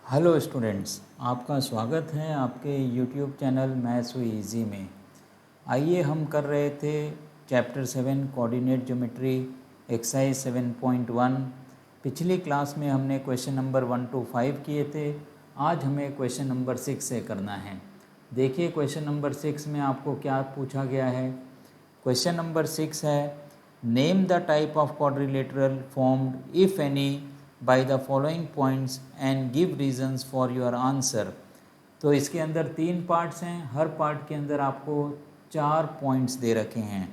Hello students, आपका स्वागत है आपके यूट्यूब चैनल मैथ्स हुई ईजी में। आइए हम कर रहे थे चैप्टर 7 कोऑर्डिनेट ज्योमेट्री एक्सरसाइज 7.1। पिछली क्लास में हमने क्वेश्चन नंबर 1 to 5 किए थे। आज हमें क्वेश्चन नंबर 6 से करना है। देखिए क्वेश्चन नंबर 6 में आपको क्या पूछा गया है। क्वेश्चन नंबर 6 है, name the type of quadrilateral formed if any by the following points and give reasons for your answer. तो इसके अंदर 3 पार्ट्स हैं, हर पार्ट के अंदर आपको 4 पॉइंट्स दे रखे हैं।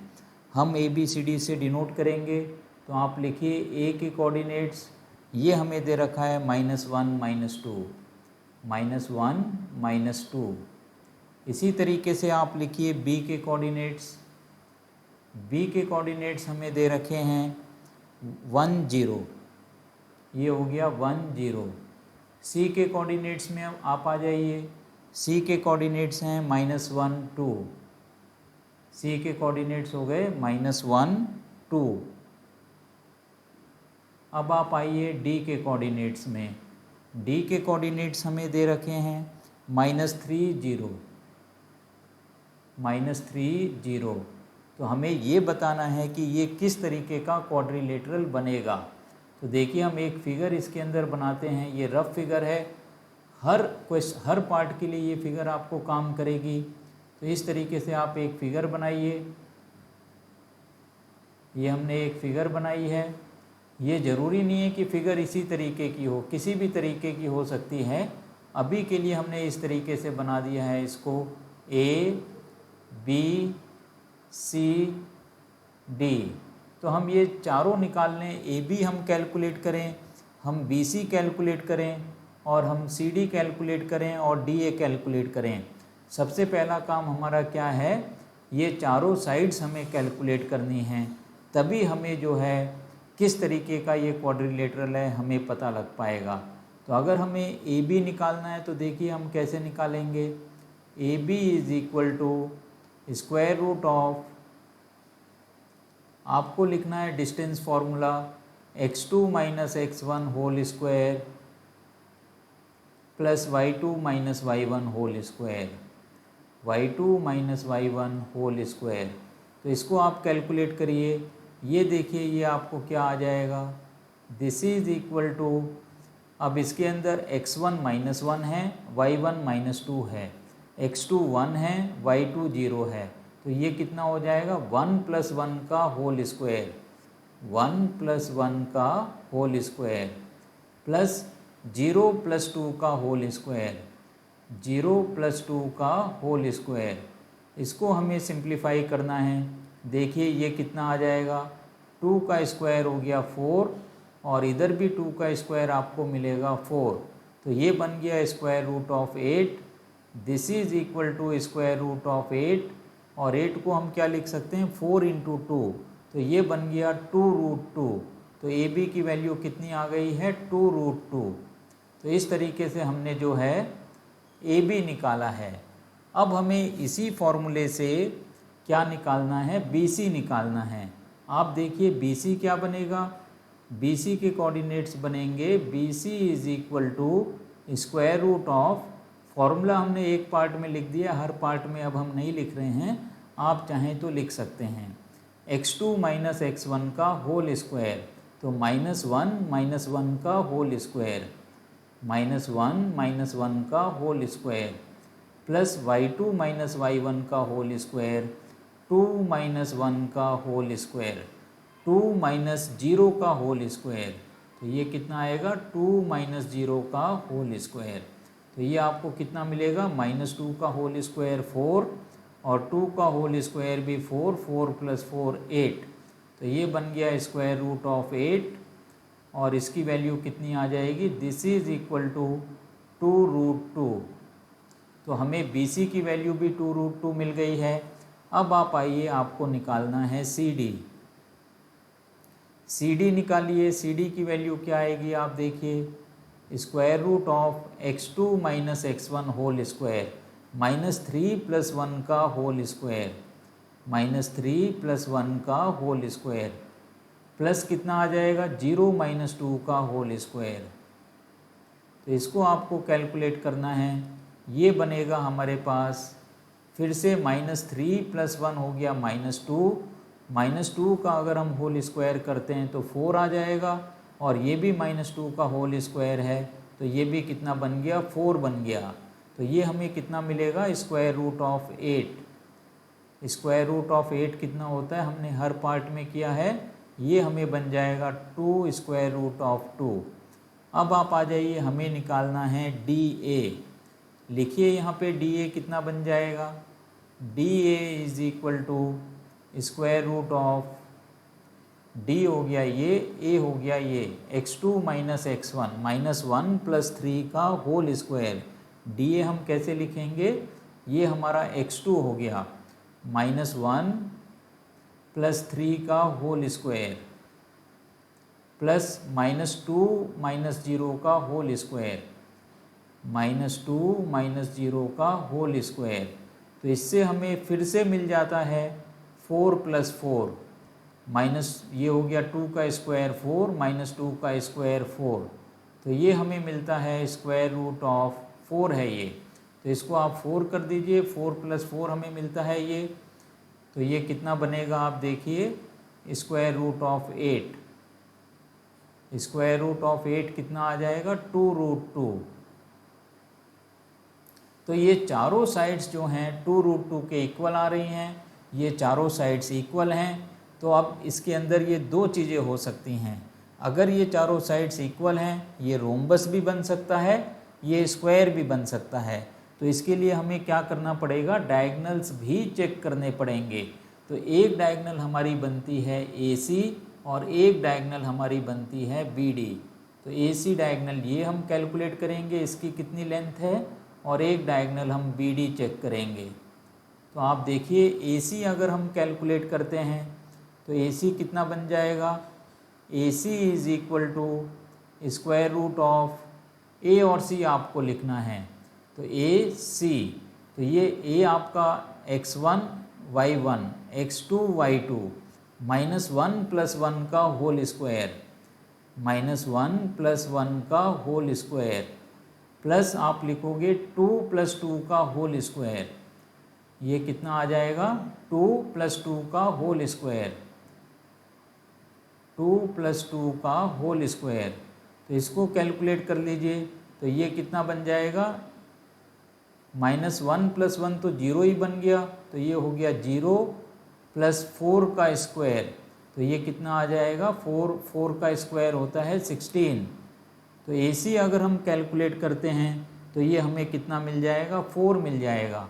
हम ए बी सी डी से डिनोट करेंगे। तो आप लिखिए ए के कोऑर्डिनेट्स, ये हमें दे रखा है -1 -2, -1 -2। इसी तरीके से आप लिखिए बी के कोऑर्डिनेट्स, बी के कोऑर्डिनेट्स हमें दे रखे हैं 1 0, ये हो गया 1 0। सी के कोऑर्डिनेट्स में आप आ जाइए, सी के कोऑर्डिनेट्स हैं -1 2, सी के कोऑर्डिनेट्स हो गए -1 2। अब आप आइए डी के कोऑर्डिनेट्स में, डी के कोऑर्डिनेट्स हमें दे रखे हैं -3 0, -3 0। तो हमें ये बताना है कि ये किस तरीके का क्वाड्रिलेटरल बनेगा। तो देखिए हम एक फिगर इसके अंदर बनाते हैं, ये रफ फिगर है। हर पार्ट के लिए ये फिगर आपको काम करेगी। तो इस तरीके से आप एक फिगर बनाइए। ये हमने एक फिगर बनाई है। ये ज़रूरी नहीं है कि फिगर इसी तरीके की हो, किसी भी तरीके की हो सकती है। अभी के लिए हमने इस तरीके से बना दिया है इसको ए बी सी डी। तो हम ये चारों निकाल लें, ए बी हम कैलकुलेट करें, हम बी सी कैलकुलेट करें और हम सी डी कैलकुलेट करें और डी ए कैलकुलेट करें। सबसे पहला काम हमारा क्या है, ये चारों साइड्स हमें कैलकुलेट करनी हैं, तभी हमें जो है किस तरीके का ये क्वाड्रिलेटरल है हमें पता लग पाएगा। तो अगर हमें ए बी निकालना है तो देखिए हम कैसे निकालेंगे। A B is equal to square root of, आपको लिखना है distance formula x2 - x1 whole square plus y2 - y1 whole square, y2 - y1 whole square. तो इसको आप कैलकुलेट करिए। ये देखिए ये आपको क्या आ जाएगा, दिस इज इक्वल टू, अब इसके अंदर x1 -1 है, y1 -2 है, x2 1 है, y2 0 है। तो ये कितना हो जाएगा 1 + 1 का होल स्क्वायर, 1 + 1 का होल स्क्वायर प्लस 0 + 2 का होल स्क्वायर, 0 + 2 का होल स्क्वायर। इसको हमें सिंप्लीफाई करना है। देखिए ये कितना आ जाएगा, 2 का स्क्वायर हो गया 4 और इधर भी 2 का स्क्वायर आपको मिलेगा 4। तो ये बन गया square root of 8। This is equal to square root of 8 और 8 को हम क्या लिख सकते हैं 4 × 2। तो ये बन गया 2√2। तो ए बी की वैल्यू कितनी आ गई है 2√2। तो इस तरीके से हमने जो है ए बी निकाला है। अब हमें इसी फॉर्मूले से क्या निकालना है, बी सी निकालना है। आप देखिए बी सी क्या बनेगा, बी सी के कोऑर्डिनेट्स बनेंगे B C is equal to square root of, formula हमने एक पार्ट में लिख दिया, हर पार्ट में अब हम नहीं लिख रहे हैं, आप चाहें तो लिख सकते हैं x2 - x1 का होल स्क्वायर। तो -1 - 1 का होल स्क्वायर, -1 - 1 का whole square plus y2 - y1 का होल स्क्वायर, 2 - 1 का होल स्क्वायर, 2 - 0 का होल स्क्वायर। तो ये कितना आएगा 2 - 0 का होल स्क्वायर। तो ये आपको कितना मिलेगा -2 का होल स्क्वायर 4 और 2 का होल स्क्वायर भी 4, 4 + 4 8। तो ये बन गया स्क्वायर रूट ऑफ 8 और इसकी वैल्यू कितनी आ जाएगी, दिस इज इक्वल टू 2√2। तो हमें बी सी की वैल्यू भी 2√2 मिल गई है। अब आप आइए, आपको निकालना है सी डी। सी डी निकालिए, सी डी की वैल्यू क्या आएगी आप देखिए, square root of x2 - x1 whole square, -3 + 1 का होल स्क्वायर, -3 + 1 का होल स्क्वायर प्लस कितना आ जाएगा 0 - 2 का होल स्क्वायर, तो इसको आपको कैलकुलेट करना है। ये बनेगा हमारे पास फिर से -3 + 1 हो गया -2। -2 का अगर हम होल स्क्वायर करते हैं तो 4 आ जाएगा, और ये भी -2 का होल स्क्वायर है तो ये भी कितना बन गया, 4 बन गया। तो ये हमें कितना मिलेगा, √8। √8 कितना होता है, हमने हर पार्ट में किया है, ये हमें बन जाएगा 2√2। अब आप आ जाइए, हमें निकालना है DA। लिखिए यहाँ पे DA कितना बन जाएगा, DA = D हो गया ये, A हो गया ये, x2 - x1 -1 + 3 का होल स्क्वायर। DA हम कैसे लिखेंगे, ये हमारा x2 हो गया -1 + 3 का होल स्क्वायर प्लस -2 - 0 का होल स्क्वायर, -2 - 0 का होल स्क्वायर। तो इससे हमें फिर से मिल जाता है 4 + 4 माइनस, ये हो गया 2 का स्क्वायर 4 -2 का स्क्वायर 4। तो ये हमें मिलता है √4 है ये। तो इसको आप 4 कर दीजिए, 4 + 4 हमें मिलता है ये। तो ये कितना बनेगा, आप देखिए, √8। √8 कितना आ जाएगा, 2√2। तो ये चारों साइड्स जो हैं 2√2 के इक्वल आ रही हैं, ये चारों साइड्स इक्वल हैं। तो अब इसके अंदर ये दो चीज़ें हो सकती हैं। अगर ये चारों साइड्स इक्वल हैं, ये रोम्बस भी बन सकता है, ये स्क्वायर भी बन सकता है। तो इसके लिए हमें क्या करना पड़ेगा, डायगनल्स भी चेक करने पड़ेंगे। तो एक डायगनल हमारी बनती है AC और एक डायगनल हमारी बनती है BD। तो AC डायगनल ये हम कैलकुलेट करेंगे, इसकी कितनी लेंथ है, और एक डायगनल हम BD चेक करेंगे। तो आप देखिए, AC अगर हम कैलकुलेट करते हैं तो AC कितना बन जाएगा, AC = A और C आपको लिखना है। तो AC, तो ये A आपका x1 y1 x2 y2 -1 + 1 का होल स्क्वायर, -1 + 1 का होल स्क्वायर, प्लस आप लिखोगे 2 + 2 का होल स्क्वायर। ये कितना आ जाएगा, 2 + 2 का होल स्क्वायर, 2 + 2 का होल स्क्वायर। तो इसको कैलकुलेट कर लीजिए। तो ये कितना बन जाएगा, -1 + 1 तो 0 ही बन गया, तो ये हो गया 0 + 4 का स्क्वायर। तो ये कितना आ जाएगा, 4 का स्क्वायर होता है 16। तो AC अगर हम कैलकुलेट करते हैं तो ये हमें कितना मिल जाएगा, 4 मिल जाएगा।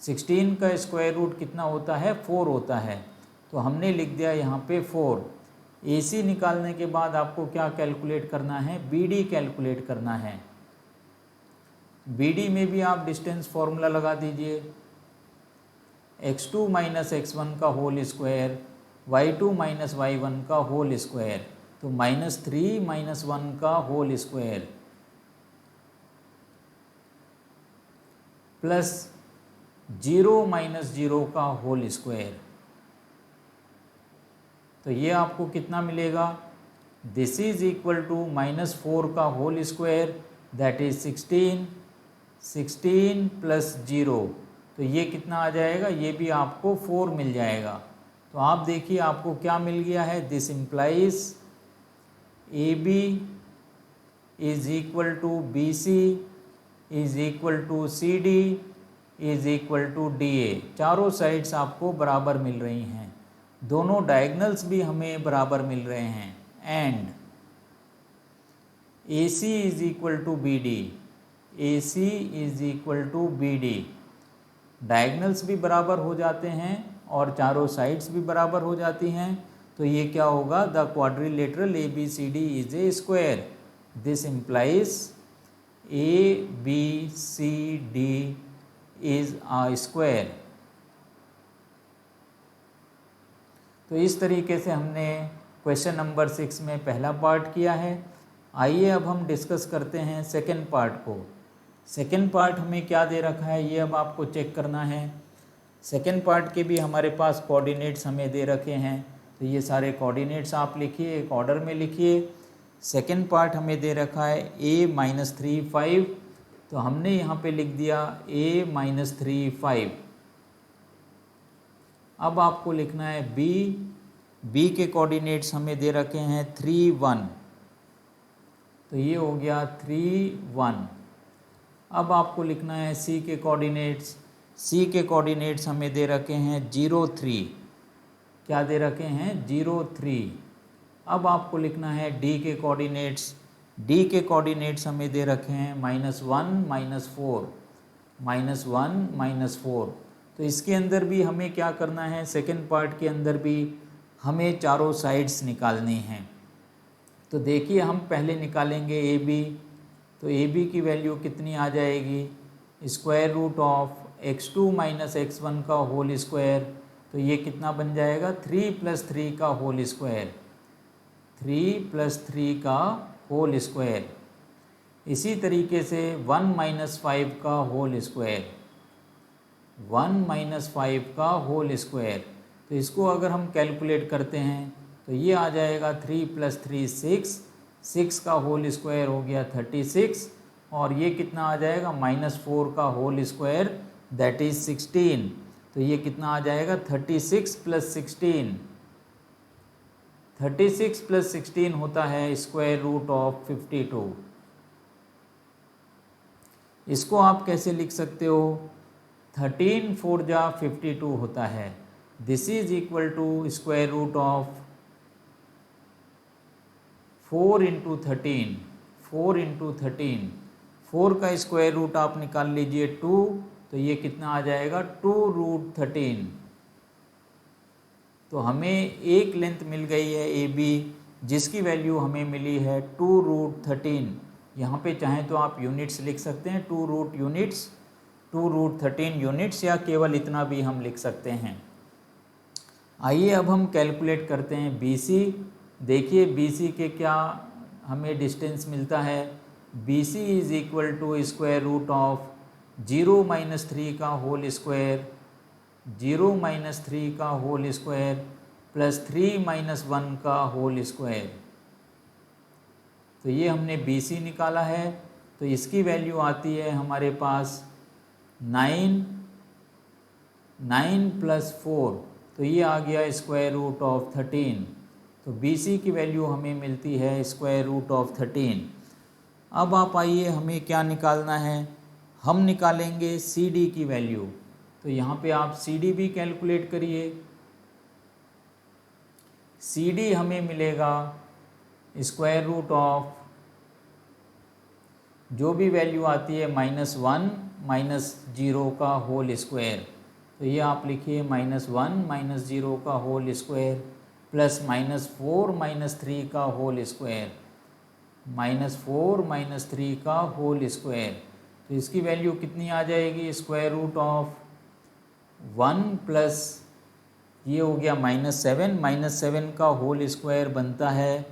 16 का स्क्वायर रूट कितना होता है, 4 होता है। तो हमने लिख दिया यहाँ पे 4। AC निकालने के बाद आपको क्या कैलकुलेट करना है, BD कैलकुलेट करना है। BD में भी आप डिस्टेंस फॉर्मूला लगा दीजिए, x2 - x1 का होल स्क्वायर, y2 - y1 का होल स्क्वायर। तो -3 - 1 का होल स्क्वायर प्लस 0 - 0 का होल स्क्वायर। तो ये आपको कितना मिलेगा, दिस इज इक्वल टू -4 का होल स्क्वायर, दैट इज 16 + 0। तो ये कितना आ जाएगा, ये भी आपको 4 मिल जाएगा। तो आप देखिए आपको क्या मिल गया है, this implies AB = BC = CD = DA। चारों साइड्स आपको बराबर मिल रही हैं, दोनों डायगनल्स भी हमें बराबर मिल रहे हैं। And AC = BD, AC = BD, diagonals भी बराबर हो जाते हैं और चारों साइड्स भी बराबर हो जाती हैं। तो ये क्या होगा, the quadrilateral ABCD is a square. This implies ABCD is a square. तो इस तरीके से हमने क्वेश्चन नंबर 6 में पहला पार्ट किया है। आइए अब हम डिस्कस करते हैं सेकंड पार्ट को। सेकंड पार्ट हमें क्या दे रखा है, ये अब आपको चेक करना है। सेकंड पार्ट के भी हमारे पास कोऑर्डिनेट्स हमें दे रखे हैं। तो ये सारे कोऑर्डिनेट्स आप लिखिए, एक ऑर्डर में लिखिए। सेकेंड पार्ट हमें दे रखा है a माइनस 3 5, तो हमने यहाँ पे लिख दिया a माइनस 3 5। अब आपको लिखना है b के कोऑर्डिनेट्स हमें दे रखे हैं 3 1, तो ये हो गया 3 1। अब आपको लिखना है c के कोऑर्डिनेट्स हमें दे रखे हैं 0 3, क्या दे रखे हैं 0 3। अब आपको लिखना है d के कोऑर्डिनेट्स हमें दे रखे हैं -1 -4, -1 -4। तो इसके अंदर भी हमें क्या करना है, सेकंड पार्ट के अंदर भी हमें चारों साइड्स निकालनी हैं। तो देखिए हम पहले निकालेंगे ए बी, तो ए बी की वैल्यू कितनी आ जाएगी, square root of x2 minus x1 का होल स्क्वायर, तो ये कितना बन जाएगा 3 + 3 का होल स्क्वायर, 3 + 3 का होल स्क्वायर। इसी तरीके से 1 - 5 का होल स्क्वायर, 1 - 5 का होल स्क्वायर। तो इसको अगर हम कैलकुलेट करते हैं तो ये आ जाएगा 3 + 3 6, 6 का होल स्क्वायर हो गया 36, और ये कितना आ जाएगा -4 का होल स्क्वायर दैट इज़ 16। तो ये कितना आ जाएगा 36 + 16, 36 + 16 होता है स्क्वायर रूट ऑफ 52। इसको आप कैसे लिख सकते हो, 13 4 जा 52 होता है। This is equal to square root of 4 × 13, 4 × 13, 4 का स्क्वायर रूट आप निकाल लीजिए 2, तो ये कितना आ जाएगा 2√13। तो हमें एक लेंथ मिल गई है ए बी, जिसकी वैल्यू हमें मिली है 2√13। यहाँ पे चाहें तो आप यूनिट्स लिख सकते हैं, 2√13 यूनिट्स, या केवल इतना भी हम लिख सकते हैं। आइए अब हम कैलकुलेट करते हैं बी सी। देखिए बी सी के क्या हमें डिस्टेंस मिलता है, B C is equal to square root of 0 - 3 का होल स्क्वायर, 0 - 3 का होल स्क्वायर प्लस 3 - 1 का होल स्क्वायर। तो ये हमने बी सी निकाला है, तो इसकी वैल्यू आती है हमारे पास 9 + 4, तो ये आ गया स्क्वायर रूट ऑफ 13। तो बी सी की वैल्यू हमें मिलती है स्क्वायर रूट ऑफ 13। अब आप आइए हमें क्या निकालना है, हम निकालेंगे सी डी की वैल्यू। तो यहाँ पे आप सी डी भी कैलकुलेट करिए। सी डी हमें मिलेगा स्क्वायर रूट ऑफ जो भी वैल्यू आती है -1 - 0 का होल स्क्वायर। तो ये आप लिखिए -1 - 0 का होल स्क्वायर प्लस -4 - 3 का होल स्क्वायर, -4 - 3 का होल स्क्वायर। तो इसकी वैल्यू कितनी आ जाएगी, स्क्वायर रूट ऑफ 1 प्लस ये हो गया -7 का होल स्क्वायर बनता है,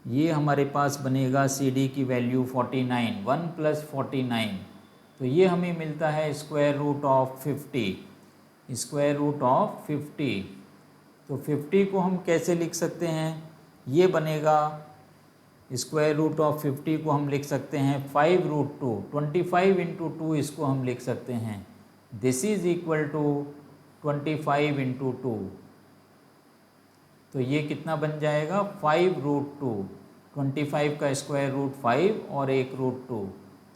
ये हमारे पास बनेगा सी डी की वैल्यू 49, 1 + 49। तो ये हमें मिलता है square root of 50, square root of 50। तो 50 को हम कैसे लिख सकते हैं, ये बनेगा स्क्वायर रूट ऑफ 50 को हम लिख सकते हैं 5√2, 25 × 2 इसको हम लिख सकते हैं। दिस इज इक्वल टू 25 × 2, तो ये कितना बन जाएगा 5√2, 25 का स्क्वायर रूट 5 और 1√2।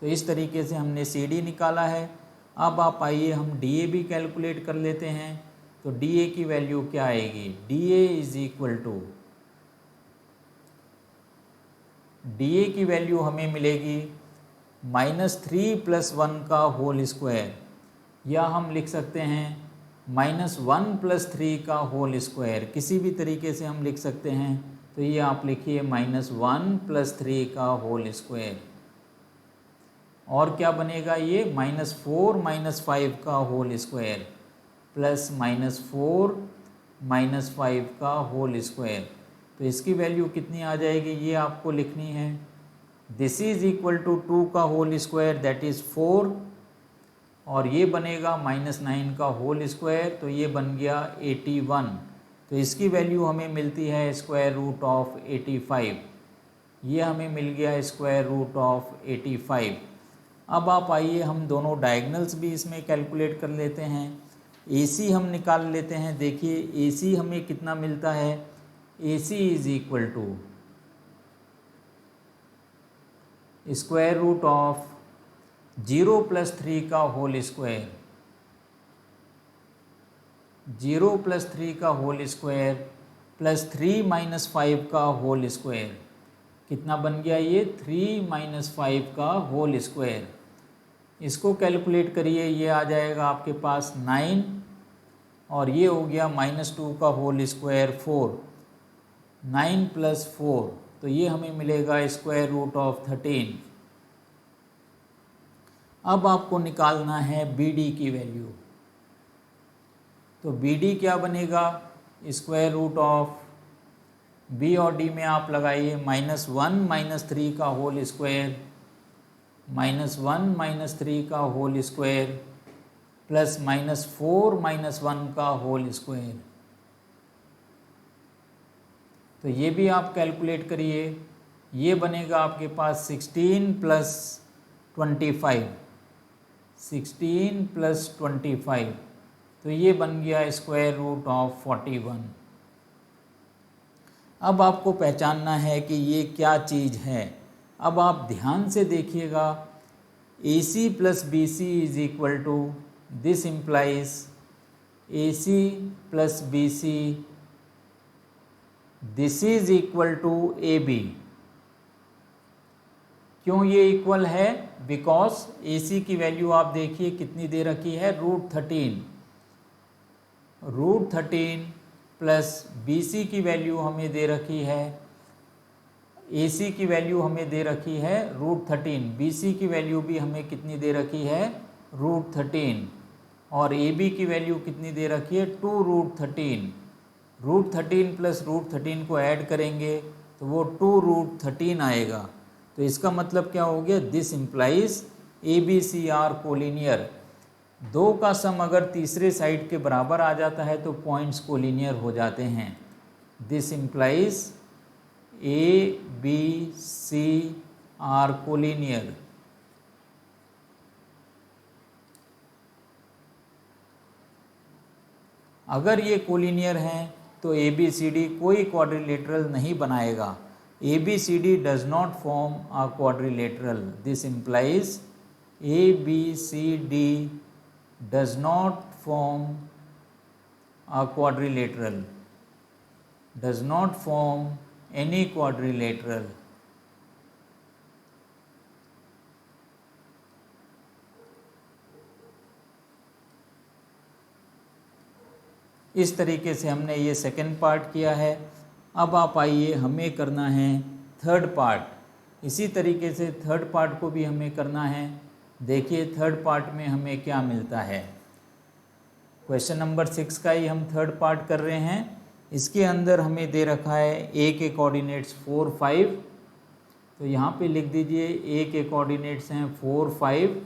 तो इस तरीके से हमने सी डी निकाला है। अब आप आइए हम डी ए भी कैलकुलेट कर लेते हैं। तो डी ए की वैल्यू क्या आएगी, D A is equal to, D A की वैल्यू हमें मिलेगी -3 + 1 का होल स्क्वायर, या हम लिख सकते हैं -1 + 3 का होल स्क्वायर, किसी भी तरीके से हम लिख सकते हैं। तो ये आप लिखिए -1 + 3 का होल स्क्वायर, और क्या बनेगा ये -4 - 5 का होल स्क्वायर प्लस -4 - 5 का होल स्क्वायर। तो इसकी वैल्यू कितनी आ जाएगी, ये आपको लिखनी है। दिस इज इक्वल टू 2 का होल स्क्वायर दैट इज़ 4, और ये बनेगा -9 का होल स्क्वायर, तो ये बन गया 81। तो इसकी वैल्यू हमें मिलती है स्क्वायर रूट ऑफ 85। ये हमें मिल गया स्क्वायर रूट ऑफ 85। अब आप आइए हम दोनों डायगनल्स भी इसमें कैलकुलेट कर लेते हैं। AC हम निकाल लेते हैं। देखिए AC हमें कितना मिलता है, AC is equal to square root of 0 + 3 का होल स्क्वायर, 0 + 3 का होल स्क्वायर प्लस 3 - 5 का होल स्क्वायर। कितना बन गया ये, 3 - 5 का होल स्क्वायर। इसको कैलकुलेट करिए, ये आ जाएगा आपके पास 9 और ये हो गया -2 का होल स्क्वायर 4, 9 + 4, तो ये हमें मिलेगा स्क्वायर रूट ऑफ 13। अब आपको निकालना है BD की वैल्यू। तो BD क्या बनेगा, स्क्वायर रूट ऑफ B और D में आप लगाइए -1 - 3 का होल स्क्वायर, -1 - 3 का होल स्क्वायर प्लस -4 - 1 का होल स्क्वायर। तो ये भी आप कैलकुलेट करिए, ये बनेगा आपके पास 16 + 25, 16 + 25, तो ये बन गया स्क्वायर रूट ऑफ 41। अब आपको पहचानना है कि ये क्या चीज़ है। अब आप ध्यान से देखिएगा, AC + BC is equal to, this implies AC + BC, this is equal to AB। क्यों ये इक्वल है, बिकॉज AC की वैल्यू आप देखिए कितनी दे रखी है, √13, √13 प्लस BC की वैल्यू हमें दे रखी है, AC की वैल्यू हमें दे रखी है √13, BC की वैल्यू भी हमें कितनी दे रखी है, √13, और AB की वैल्यू कितनी दे रखी है, 2√13। √13 प्लस √13 को ऐड करेंगे तो वो 2√13 आएगा। तो इसका मतलब क्या हो गया, this implies ABC are collinear. दो का सम अगर तीसरे साइड के बराबर आ जाता है तो पॉइंट्स कोलिनियर हो जाते हैं। This implies ABC are collinear. अगर ये कोलिनियर हैं तो ABCD कोई क्वाड्रिलेटरल नहीं बनाएगा। ABCD does not form a quadrilateral. This implies ABCD does not form a quadrilateral, does not form any quadrilateral। इस तरीके से हमने ये सेकंड पार्ट किया है। अब आप आइए, हमें करना है थर्ड पार्ट। इसी तरीके से थर्ड पार्ट को भी हमें करना है। देखिए थर्ड पार्ट में हमें क्या मिलता है। क्वेश्चन नंबर 6 का ही हम थर्ड पार्ट कर रहे हैं। इसके अंदर हमें दे रखा है A के कोऑर्डिनेट्स 4, 5, तो यहाँ पे लिख दीजिए A के कोऑर्डिनेट्स हैं 4, 5।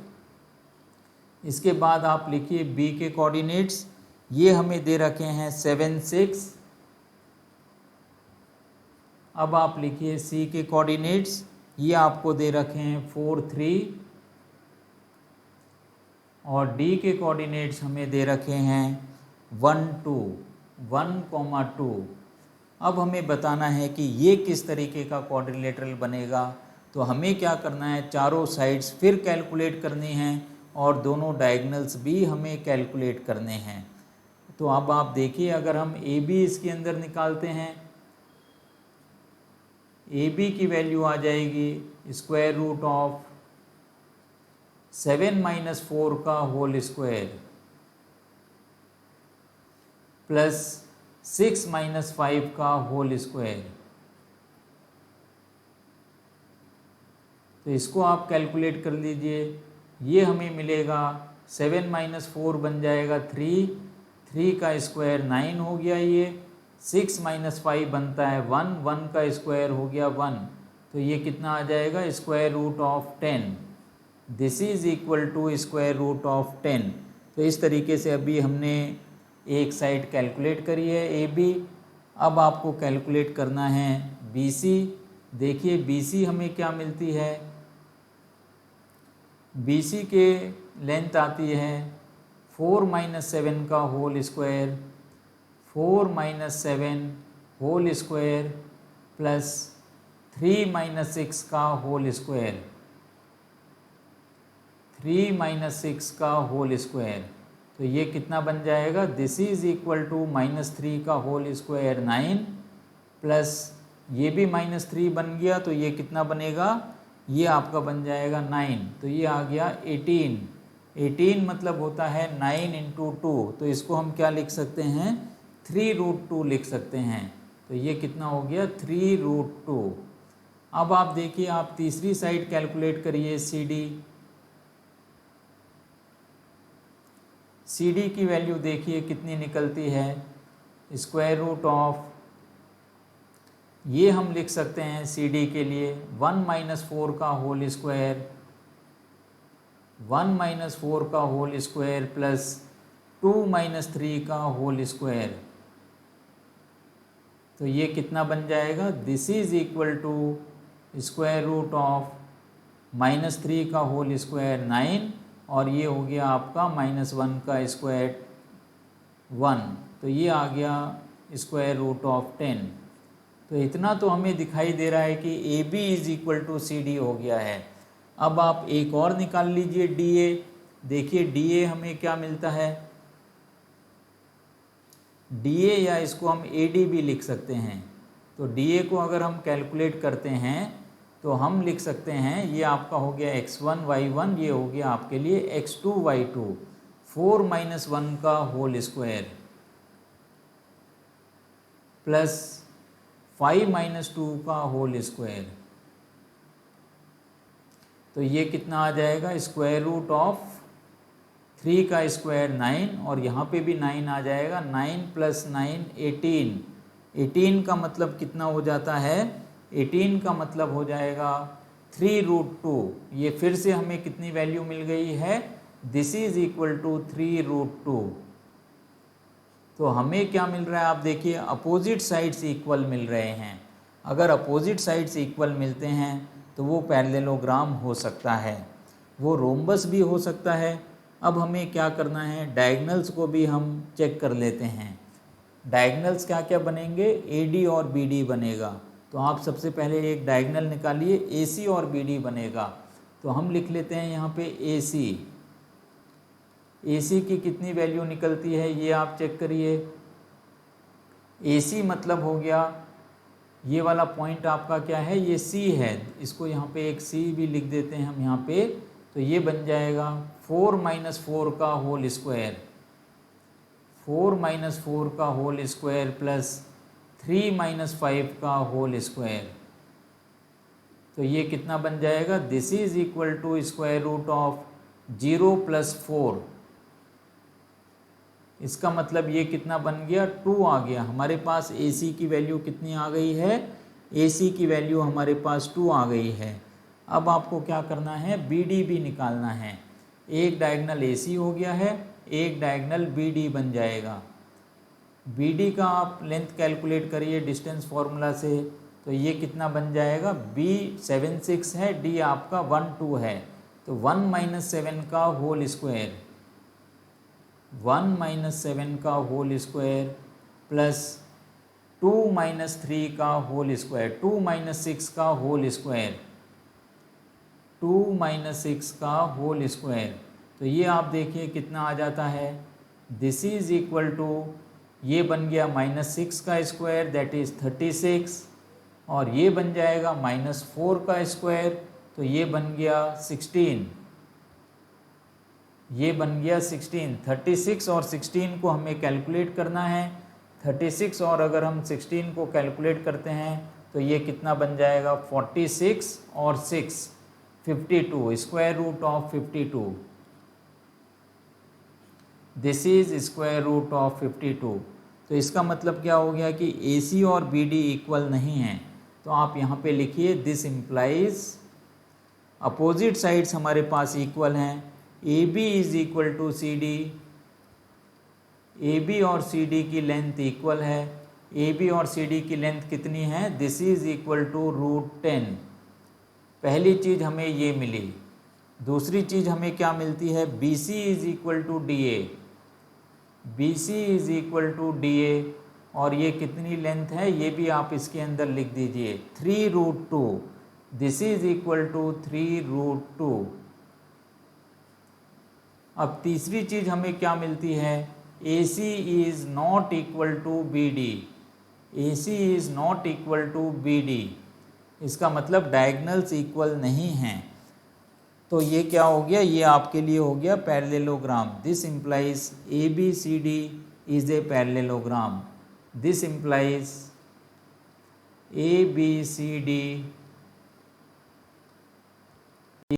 इसके बाद आप लिखिए B के कोऑर्डिनेट्स, ये हमें दे रखे हैं 7, 6। अब आप लिखिए C के कोऑर्डिनेट्स, ये आपको दे रखे हैं 4, 3, और D के कोऑर्डिनेट्स हमें दे रखे हैं 1, 2, 1, 2। अब हमें बताना है कि ये किस तरीके का क्वाड्रिलेटरल बनेगा। तो हमें क्या करना है, चारों साइड्स फिर कैलकुलेट करनी हैं और दोनों डायगनल्स भी हमें कैलकुलेट करने हैं। तो अब आप देखिए, अगर हम AB इसके अंदर निकालते हैं, AB की वैल्यू आ जाएगी स्क्वायर रूट ऑफ 7 - 4 का होल स्क्वायर प्लस 6 - 5 का होल स्क्वायर। तो इसको आप कैलकुलेट कर लीजिए, ये हमें मिलेगा 7 - 4 बन जाएगा 3, 3 का स्क्वायर 9 हो गया, ये 6 - 5 बनता है 1, 1 का स्क्वायर हो गया 1, तो ये कितना आ जाएगा, square root of 10। This is equal to square root of 10। तो इस तरीके से अभी हमने एक साइड कैलकुलेट करी है AB। अब आपको कैलकुलेट करना है BC। देखिए BC हमें क्या मिलती है, BC के लेंथ आती है 4 - 7 का whole square, 4 - 7 whole square plus 3 - 6 का होल स्क्वायर, 3 - 6 का होल स्क्वायर। तो ये कितना बन जाएगा, दिस इज इक्वल टू -3 का होल स्क्वायर 9 प्लस ये भी -3 बन गया, तो ये कितना बनेगा, ये आपका बन जाएगा 9, तो ये आ गया 18। 18 मतलब होता है 9 × 2, तो इसको हम क्या लिख सकते हैं, 3√2 लिख सकते हैं। तो ये कितना हो गया, 3√2। अब आप देखिए, आप तीसरी साइड कैलकुलेट करिए, CD की वैल्यू देखिए कितनी निकलती है, स्क्वायर रूट ऑफ, ये हम लिख सकते हैं CD के लिए 1 - 4 का होल स्क्वायर, 1 - 4 का होल स्क्वायर प्लस 2 - 3 का होल स्क्वायर। तो ये कितना बन जाएगा, this is equal to square root of -3 का होल स्क्वायर 9 और ये हो गया आपका -1 का स्क्वायर 1, तो ये आ गया स्क्वायर रूट ऑफ 10। तो इतना तो हमें दिखाई दे रहा है कि AB is equal to CD हो गया है। अब आप एक और निकाल लीजिए DA। देखिए DA हमें क्या मिलता है, DA या इसको हम AD भी लिख सकते हैं। तो DA को अगर हम कैलकुलेट करते हैं तो हम लिख सकते हैं, ये आपका हो गया x1 y1, ये हो गया आपके लिए x2 y2, 4 - 1 का होल स्क्वायर प्लस 5 - 2 का होल स्क्वायर। तो ये कितना आ जाएगा, स्क्वायर रूट ऑफ 3 का स्क्वायर 9 और यहाँ पे भी 9 आ जाएगा, 9 + 9 18। 18 का मतलब कितना हो जाता है, 18 का मतलब हो जाएगा 3√2। ये फिर से हमें कितनी वैल्यू मिल गई है, दिस इज इक्वल टू 3√2। तो हमें क्या मिल रहा है, आप देखिए अपोजिट साइड्स इक्वल मिल रहे हैं। अगर अपोजिट साइड्स इक्वल मिलते हैं तो वो पैरेललोग्राम हो सकता है, वो रोम्बस भी हो सकता है। अब हमें क्या करना है, डायगनल्स को भी हम चेक कर लेते हैं। डायगनल्स क्या क्या बनेंगे, AD और BD बनेगा। तो आप सबसे पहले एक डायगनल निकालिए, AC और BD बनेगा। तो हम लिख लेते हैं यहाँ पे AC की कितनी वैल्यू निकलती है, ये आप चेक करिए। AC मतलब हो गया, ये वाला पॉइंट आपका क्या है, ये C है, इसको यहाँ पे एक C भी लिख देते हैं हम यहाँ पे। तो ये बन जाएगा 4 - 4 का होल स्क्वायर, 4 - 4 का होल स्क्वायर प्लस 3 - 5 का होल स्क्वायर। तो ये कितना बन जाएगा, this is equal to square root of 0 + 4। इसका मतलब ये कितना बन गया, 2 आ गया। हमारे पास AC की वैल्यू कितनी आ गई है, AC की वैल्यू हमारे पास 2 आ गई है। अब आपको क्या करना है, BD भी निकालना है। एक डायगनल AC हो गया है, एक डायगनल BD बन जाएगा। BD का आप लेंथ कैलकुलेट करिए डिस्टेंस फार्मूला से। तो ये कितना बन जाएगा, B 7 6 है, D आपका 1 2 है। तो 1 - 7 का होल स्क्वायर, 1 - 7 का होल स्क्वायर प्लस 2 - 3 का होल स्क्वायर, 2 - 6 का होल स्क्वायर, 2 - 6 का होल स्क्वायर। तो ये आप देखिए कितना आ जाता है, दिस इज इक्वल टू, ये बन गया -6 का स्क्वायर दैट इज 36 और ये बन जाएगा -4 का स्क्वायर, तो ये बन गया 16, ये बन गया 16। 36 और 16 को हमें कैलकुलेट करना है। 36 और अगर हम 16 को कैलकुलेट करते हैं तो ये कितना बन जाएगा, 46 और 6 52, square root of 52। This is square root of 52। तो इसका मतलब क्या हो गया कि AC और BD इक्वल नहीं है। तो आप यहाँ पे लिखिए, दिस इम्प्लाइज अपोजिट साइड्स हमारे पास इक्वल हैं। AB is equal to CD, AB और CD की लेंथ इक्वल है ए बी और सी डी की लेंथ कितनी है, दिस इज इक्वल टू √10। पहली चीज़ हमें ये मिली। दूसरी चीज़ हमें क्या मिलती है, B C is equal to D A, B C is equal to D A, और ये कितनी लेंथ है ये भी आप इसके अंदर लिख दीजिए, 3√2। This is equal to 3√2। अब तीसरी चीज़ हमें क्या मिलती है, A C is not equal to B D, A C is not equal to B D. इसका मतलब डायगनल्स इक्वल नहीं हैं। तो ये क्या हो गया, ये आपके लिए हो गया parallelogram. This implies A B C D is a parallelogram. This implies A B C D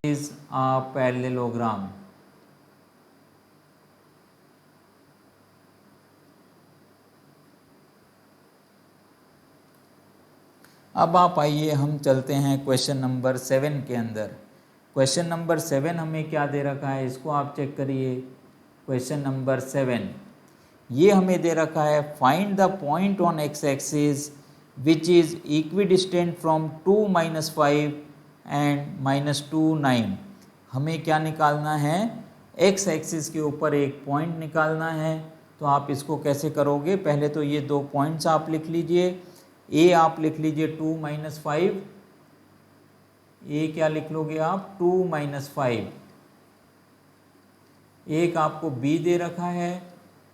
is a parallelogram. अब आप आइए हम चलते हैं क्वेश्चन नंबर 7 के अंदर। क्वेश्चन नंबर 7 हमें क्या दे रखा है, इसको आप चेक करिए। क्वेश्चन नंबर 7 ये हमें दे रखा है, find the point on x axis which is equidistant from 2 - 5 and -2 9। हमें क्या निकालना है, एक्स एक्सिस के ऊपर एक पॉइंट निकालना है। तो आप इसको कैसे करोगे, पहले तो ये दो पॉइंट्स आप लिख लीजिए। ए आप लिख लीजिए 2 - 5, ए क्या लिख लोगे आप, 2 - 5। एक आपको बी दे रखा है,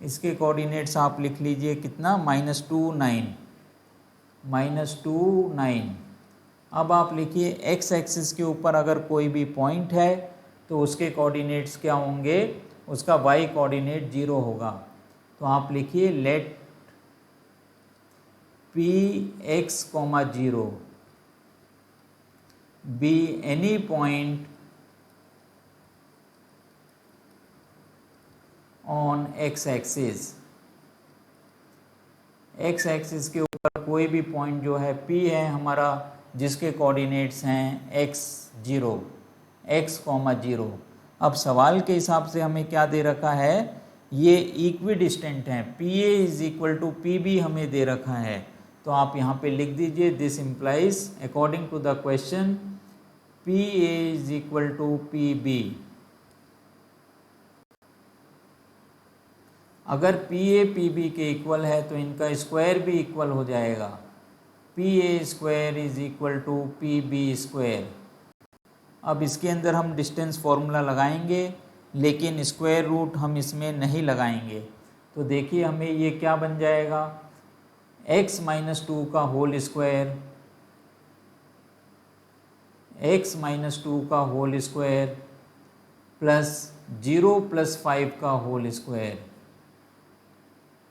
इसके कोऑर्डिनेट्स आप लिख लीजिए कितना, -2 9, -2 9। अब आप लिखिए एक्स एक्सिस के ऊपर अगर कोई भी पॉइंट है तो उसके कोऑर्डिनेट्स क्या होंगे, उसका वाई कोऑर्डिनेट 0 होगा। तो आप लिखिए let P x, 0 be any point on x axis. X axis के ऊपर कोई भी पॉइंट जो है P है हमारा, जिसके कोऑर्डिनेट्स हैं x0, x, 0। अब सवाल के हिसाब से हमें क्या दे रखा है, ये इक्विडिस्टेंट हैं, PA is equal to PB हमें दे रखा है। तो आप यहाँ पे लिख दीजिए, this implies according to the question PA is equal to PB। अगर PA PB के इक्वल है तो इनका स्क्वायर भी इक्वल हो जाएगा, PA² is equal to PB²। अब इसके अंदर हम डिस्टेंस फॉर्मूला लगाएंगे, लेकिन स्क्वायर रूट हम इसमें नहीं लगाएंगे। तो देखिए हमें ये क्या बन जाएगा, x - 2 का होल स्क्वायर, x - 2 का होल स्क्वायर प्लस 0 + 5 का होल स्क्वायर,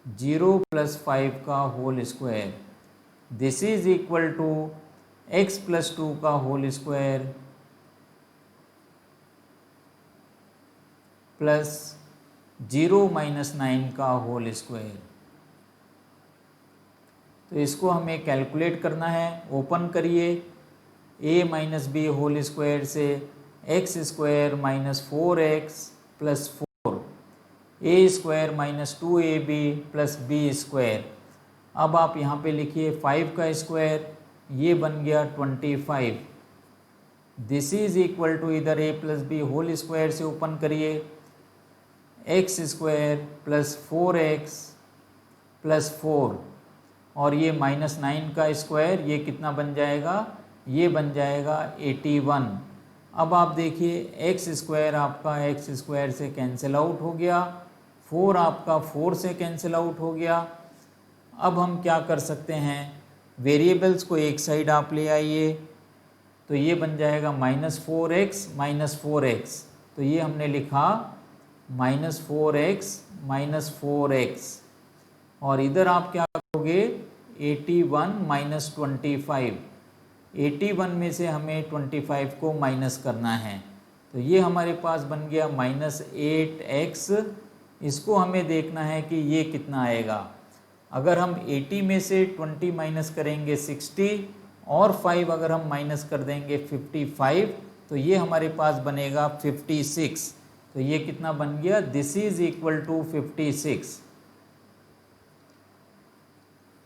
0 + 5 का whole square. This is equal to x + 2 का होल स्क्वायर प्लस 0 - 9 का होल स्क्वायर। तो इसको हमें कैलकुलेट करना है। ओपन करिए, a - b होल स्क्वायर से x² - 4x + 4, a² - 2ab + b²। अब आप यहाँ पे लिखिए 5 का स्क्वायर, ये बन गया 25। दिस इज इक्वल टू, इधर a + b होल स्क्वायर से ओपन करिए, x² + 4x + 4, और ये -9 का स्क्वायर, ये कितना बन जाएगा, ये बन जाएगा 81। अब आप देखिए x² आपका x² से कैंसिल आउट हो गया, 4 आपका 4 से कैंसिल आउट हो गया। अब हम क्या कर सकते हैं, वेरिएबल्स को एक साइड आप ले आइए, तो ये बन जाएगा -4x - 4x। तो ये हमने लिखा -4x - 4x, और इधर आप क्या करोगे, 81 - 25, 81 में से हमें 25 को माइनस करना है। तो ये हमारे पास बन गया -8x। इसको हमें देखना है कि ये कितना आएगा। अगर हम 80 में से 20 माइनस करेंगे 60, और 5 अगर हम माइनस कर देंगे 55, तो ये हमारे पास बनेगा 56। तो ये कितना बन गया, दिस इज इक्वल टू 56।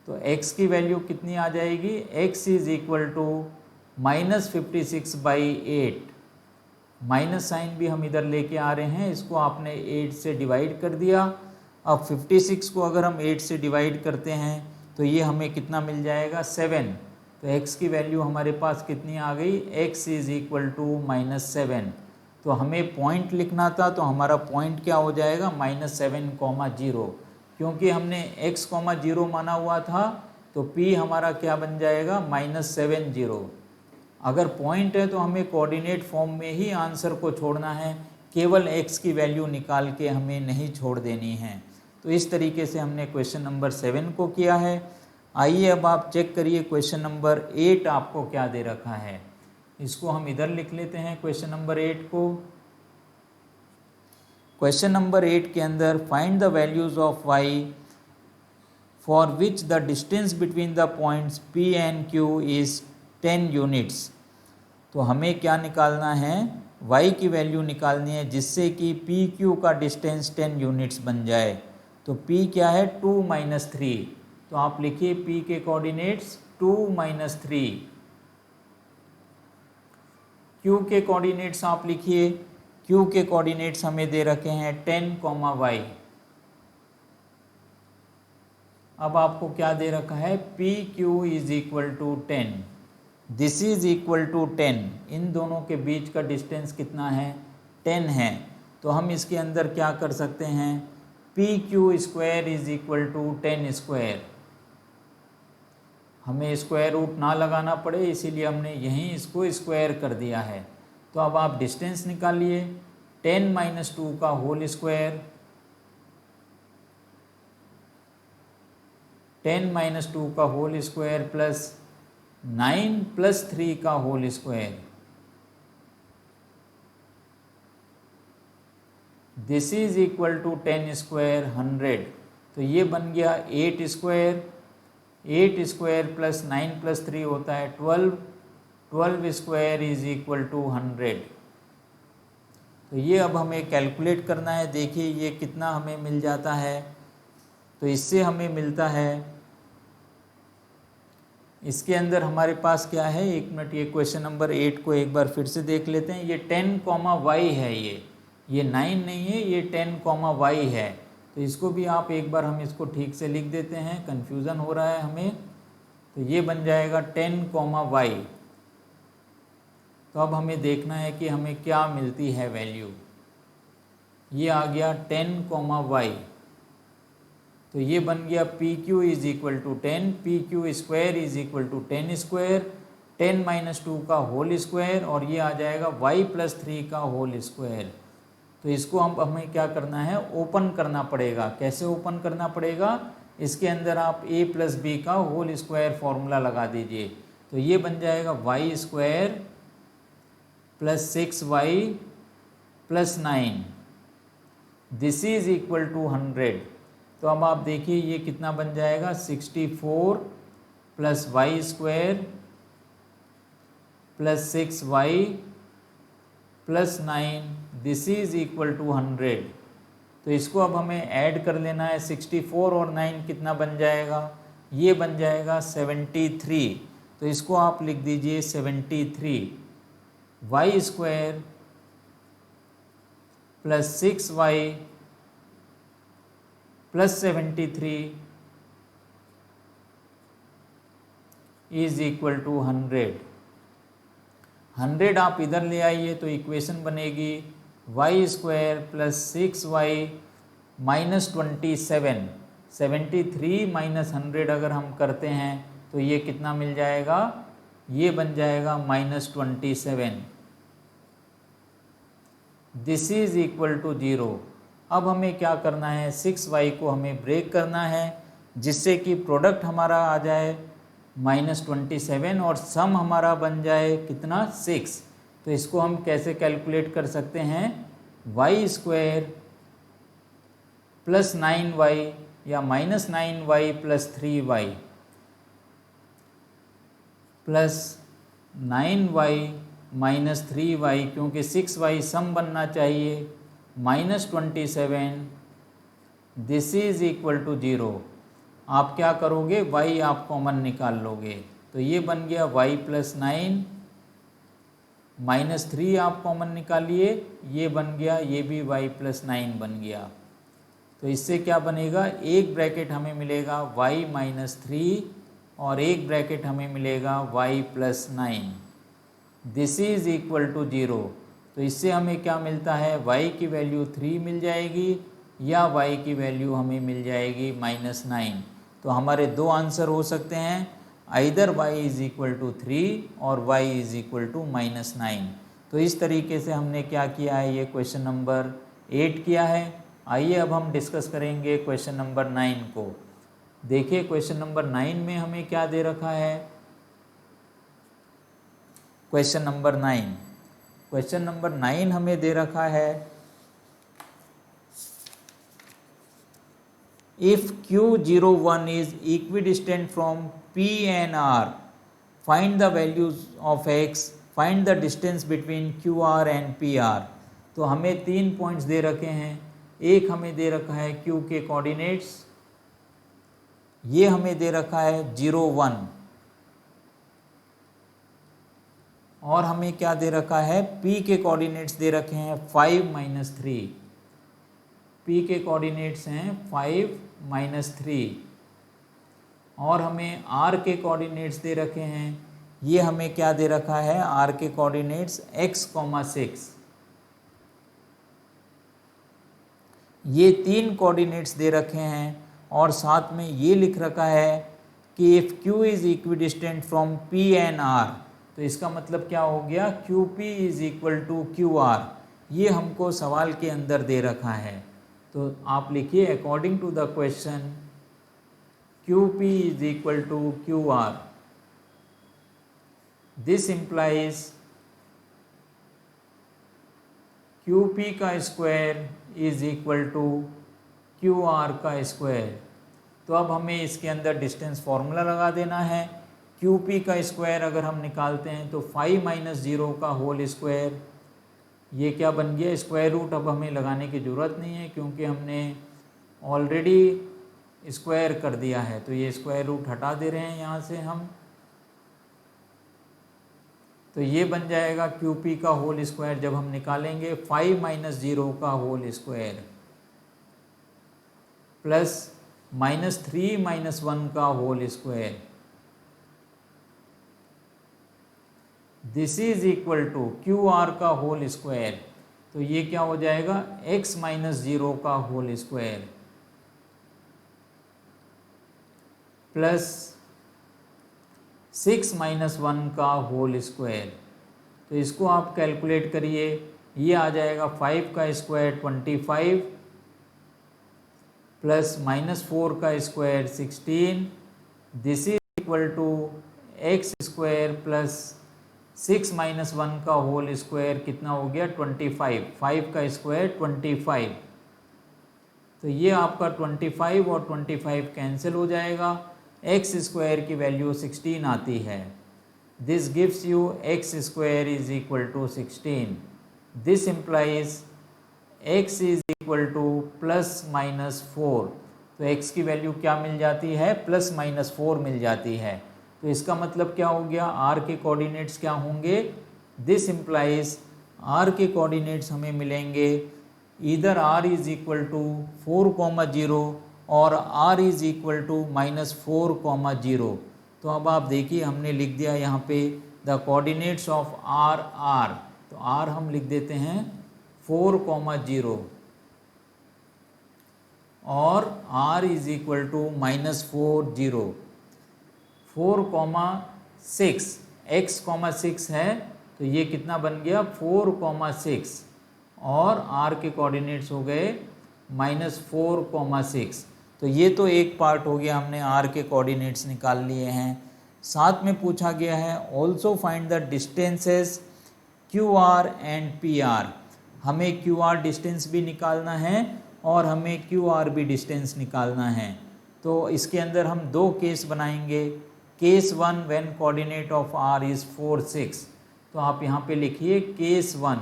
तो x की वैल्यू कितनी आ जाएगी, x is equal to -56/8। Minus sign भी हम इधर लेके आ रहे हैं, इसको आपने 8 से डिवाइड कर दिया। अब 56 को अगर हम 8 से डिवाइड करते हैं तो ये हमें कितना मिल जाएगा, 7। तो x की वैल्यू हमारे पास कितनी आ गई, x इज इक्वल टू -7। तो हमें पॉइंट लिखना था, तो हमारा पॉइंट क्या हो जाएगा, -7,0। क्योंकि हमने x, 0 माना हुआ था, तो p हमारा क्या बन जाएगा, -70। अगर पॉइंट है तो हमें कोऑर्डिनेट फॉर्म में ही आंसर को छोड़ना है, केवल x की वैल्यू निकाल के हमें नहीं छोड़ देनी है। तो इस तरीके से हमने क्वेश्चन नंबर 7 को किया है। आइए अब आप चेक करिए क्वेश्चन नंबर 8 आपको क्या दे रखा है। इसको हम इधर लिख लेते हैं क्वेश्चन नंबर 8 को। क्वेश्चन नंबर 8 के अंदर find the values of y for which the distance between the points P and Q is 10 units. तो हमें क्या निकालना है, y की वैल्यू निकालनी है जिससे कि PQ का डिस्टेंस 10 यूनिट्स बन जाए। तो P क्या है, 2 - 3। तो आप लिखिए P के कोऑर्डिनेट्स 2 - 3। Q के कोऑर्डिनेट्स आप लिखिए, Q के कोऑर्डिनेट्स हमें दे रखे हैं 10, y। अब आपको क्या दे रखा है, PQ is equal to 10, this is equal to 10। इन दोनों के बीच का डिस्टेंस कितना है, 10 है। तो हम इसके अंदर क्या कर सकते हैं, PQ square is equal to 10 square. हमें स्क्वायर रूट ना लगाना पड़े, इसीलिए हमने यहीं इसको स्क्वायर कर दिया है। तो अब आप डिस्टेंस निकालिए, 10 - 2 का होल स्क्वायर, 10 - 2 का होल स्क्वायर प्लस 9 + 3 का whole square. This is equal to 10 square 100। तो ये बन गया 8 स्क्वायर। 8 स्क्वायर प्लस 9 + 3 होता है 12। 12 स्क्वायर इज इक्वल टू 100। तो ये अब हमें कैलकुलेट करना है। देखिए ये कितना हमें मिल जाता है। तो इससे हमें मिलता है, इसके अंदर हमारे पास क्या है, 1 मिनट, ये क्वेश्चन नंबर 8 को एक बार फिर से देख लेते हैं। ये 10, y है, ये 9 नहीं है, ये 10, y है। तो इसको भी आप एक बार हम इसको ठीक से लिख देते हैं, कन्फ्यूज़न हो रहा है हमें। तो ये बन जाएगा 10, y। तो अब हमें देखना है कि हमें क्या मिलती है वैल्यू। ये आ गया 10, y। तो ये बन गया PQ is equal to 10, PQ square is equal to 10 square, 10 - 2 का होल स्क्वायर, और ये आ जाएगा y + 3 का होल स्क्वायर। तो इसको हमें क्या करना है, ओपन करना पड़ेगा। कैसे ओपन करना पड़ेगा, इसके अंदर आप a + b का होल स्क्वायर फॉर्मूला लगा दीजिए। तो ये बन जाएगा y square plus 6y plus 9, this is equal to 100। तो अब आप देखिए ये कितना बन जाएगा, 64 plus y square plus 6y plus 9, this is equal to 100। तो इसको अब हमें ऐड कर लेना है। 64 और 9 कितना बन जाएगा, ये बन जाएगा 73। तो इसको आप लिख दीजिए 73, y square plus 6y plus 73 is equal to 100। 100 आप इधर ले आइए तो इक्वेशन बनेगी y square plus 6y minus 27। 73 minus 100 अगर हम करते हैं तो ये कितना मिल जाएगा, ये बन जाएगा -27। This is equal to 0। अब हमें क्या करना है, 6y को हमें ब्रेक करना है जिससे कि प्रोडक्ट हमारा आ जाए -27 और सम हमारा बन जाए कितना, 6। तो इसको हम कैसे कैलकुलेट कर सकते हैं, y स्क्वायर प्लस 9y या -9y plus 3y plus 9y minus 3y, क्योंकि 6y सम बनना चाहिए, -27, दिस इज इक्वल टू 0। आप क्या करोगे, y आप कॉमन निकाल लोगे, तो ये बन गया y प्लस 9 माइनस 3 आप कॉमन निकालिए, ये बन गया, ये भी y प्लस 9 बन गया। तो इससे क्या बनेगा, एक ब्रैकेट हमें मिलेगा y माइनस 3 और एक ब्रैकेट हमें मिलेगा y plus 9। This is equal to 0। तो इससे हमें क्या मिलता है, y की वैल्यू 3 मिल जाएगी या y की वैल्यू हमें मिल जाएगी माइनस 9। तो हमारे दो आंसर हो सकते हैं, either y is equal to 3 और y is equal to minus 9। तो इस तरीके से हमने क्या किया है, ये क्वेश्चन नंबर 8 किया है। आइए अब हम डिस्कस करेंगे क्वेश्चन नंबर 9 को। देखिए क्वेश्चन नंबर 9 में हमें क्या दे रखा है। क्वेश्चन नंबर 9 हमें दे रखा है, if Q01 is equidistant from P and R, find the values of x, find the distance between QR and PR। तो हमें 3 पॉइंट्स दे रखे हैं। एक हमें दे रखा है Q के कोऑर्डिनेट्स, ये हमें दे रखा है 0 1, और हमें क्या दे रखा है, P के कोऑर्डिनेट्स दे रखे हैं 5 माइनस 3। P के कोऑर्डिनेट्स हैं 5 माइनस 3, और हमें R के कोऑर्डिनेट्स दे रखे हैं, ये हमें क्या दे रखा है, R के कोऑर्डिनेट्स x, 6। ये 3 कोऑर्डिनेट्स दे रखे हैं, और साथ में ये लिख रखा है कि if Q is equidistant from P and R, तो इसका मतलब क्या हो गया, QP is equal to QR। ये हमको सवाल के अंदर दे रखा है। तो आप लिखिए according to the question QP is equal to QR। This implies QP का square is equal to QR का स्क्वायर। तो अब हमें इसके अंदर डिस्टेंस फार्मूला लगा देना है। QP का स्क्वायर अगर हम निकालते हैं तो 5 माइनस 0 का होल स्क्वायर, ये क्या बन गया, स्क्वायर रूट अब हमें लगाने की ज़रूरत नहीं है क्योंकि हमने ऑलरेडी स्क्वायर कर दिया है। तो ये स्क्वायर रूट हटा दे रहे हैं यहाँ से हम, तो ये बन जाएगा QP का होल स्क्वायर जब हम निकालेंगे 5 माइनस 0 का whole square plus minus 3 minus 1 का whole square. This is equal to QR का होल स्क्वायर। तो ये क्या हो जाएगा, x माइनस 0 का होल स्क्वायर प्लस 6 माइनस 1 का होल स्क्वायर। तो इसको आप कैलकुलेट करिए, ये आ जाएगा 5 का स्क्वायर 25 प्लस माइनस 4 का square 16। This is equal to x square plus 6 minus 1 का होल स्क्वायर कितना हो गया, 25। 5 का स्क्वायर 25। तो ये आपका 25 और 25 कैंसिल हो जाएगा, x स्क्वायर की वैल्यू 16 आती है। This gives you x square is equal to 16। This implies x is equal to plus minus 4। तो x की वैल्यू क्या मिल जाती है, प्लस माइनस 4 मिल जाती है। तो इसका मतलब क्या हो गया, r के कोऑर्डिनेट्स क्या होंगे, दिस इम्प्लाइज r के कोऑर्डिनेट्स हमें मिलेंगे इधर r इज इक्वल टू 4,0 और r is equal to minus 4,0। तो अब आप देखिए हमने लिख दिया यहाँ पे द कोऑर्डिनेट्स ऑफ r। तो r हम लिख देते हैं 4,0 और r is equal to minus 4,0। 4,6 x, 6 है, तो ये कितना बन गया 4,6 और r के कोऑर्डिनेट्स हो गए माइनस 4,6। तो ये तो एक पार्ट हो गया, हमने r के कोऑर्डिनेट्स निकाल लिए हैं। साथ में पूछा गया है also find the distances QR and PR। हमें QR डिस्टेंस भी निकालना है और हमें QR भी डिस्टेंस निकालना है। तो इसके अंदर हम दो केस बनाएंगे। Case 1 when coordinate of r is 4 6। तो आप यहाँ पे लिखिए केस 1,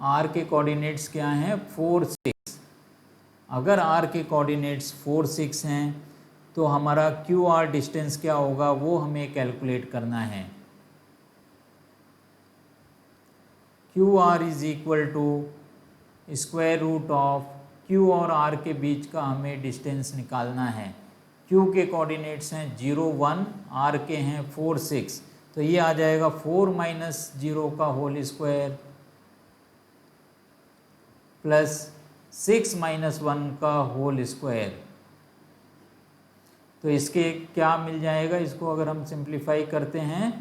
आर के कोऑर्डिनेट्स क्या हैं 4 6। अगर आर के कोऑर्डिनेट्स 4 6 हैं तो हमारा क्यू आर डिस्टेंस क्या होगा वो हमें कैलकुलेट करना है। Q R is equal to square root of Q और आर के बीच का हमें डिस्टेंस निकालना है। क्यू के कोऑर्डिनेट्स हैं 0 1, आर के हैं 4 6, तो ये आ जाएगा 4 माइनस 0 का होल स्क्वायर प्लस 6 माइनस 1 का होल स्क्वायर। तो इसके क्या मिल जाएगा, इसको अगर हम सिंप्लीफाई करते हैं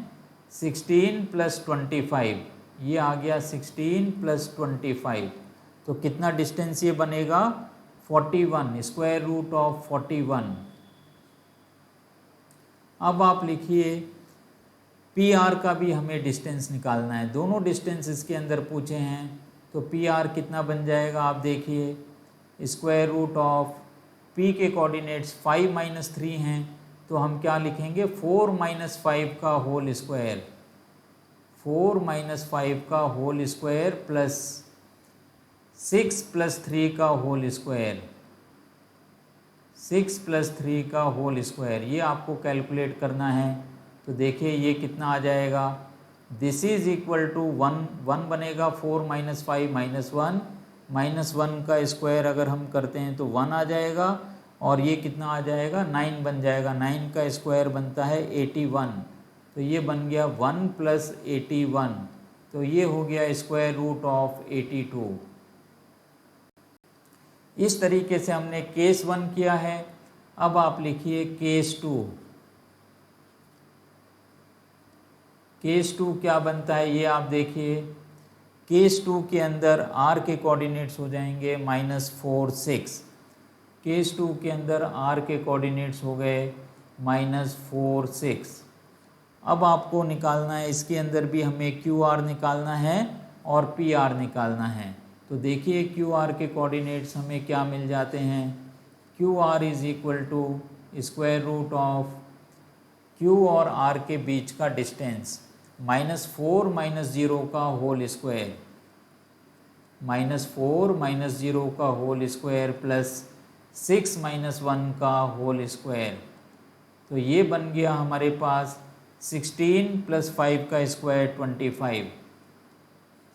16 प्लस 25, ये आ गया 16 प्लस 25, तो कितना डिस्टेंस ये बनेगा 41, स्क्वायर रूट ऑफ 41। अब आप लिखिए पी आर का भी हमें डिस्टेंस निकालना है, दोनों डिस्टेंस इसके अंदर पूछे हैं, तो पी आर कितना बन जाएगा आप देखिए स्क्वायर रूट ऑफ पी के कोऑर्डिनेट्स 5 माइनस 3 हैं, तो हम क्या लिखेंगे 4 माइनस 5 का होल स्क्वायर, 4 माइनस 5 का होल स्क्वायर प्लस 6 प्लस 3 का होल स्क्वायर, 6 प्लस 3 का होल स्क्वायर, ये आपको कैलकुलेट करना है। तो देखिए ये कितना आ जाएगा, दिस इज इक्वल टू 1 बनेगा, 4 माइनस 5 माइनस 1 का स्क्वायर अगर हम करते हैं तो 1 आ जाएगा, और ये कितना आ जाएगा 9 बन जाएगा, 9 का स्क्वायर बनता है 81, तो ये बन गया 1 प्लस 81, तो ये हो गया स्क्वायर रूट ऑफ 82। इस तरीके से हमने केस 1 किया है। अब आप लिखिए केस 2। केस 2 क्या बनता है ये आप देखिए, केस 2 के अंदर आर के कोऑर्डिनेट्स हो जाएंगे -4 6, केस 2 के अंदर आर के कोऑर्डिनेट्स हो गए -4 6। अब आपको निकालना है, इसके अंदर भी हमें क्यू आर निकालना है और पी आर निकालना है। तो देखिए क्यू आर के कोऑर्डिनेट्स हमें क्या मिल जाते हैं, Q R is equal to square root of Q और आर के बीच का डिस्टेंस -4 माइनस 0 का होल स्क्वायर, -4 माइनस 0 का होल स्क्वायर प्लस 6 माइनस 1 का होल स्क्वायर। तो ये बन गया हमारे पास 16 प्लस 5 का स्क्वायर 25,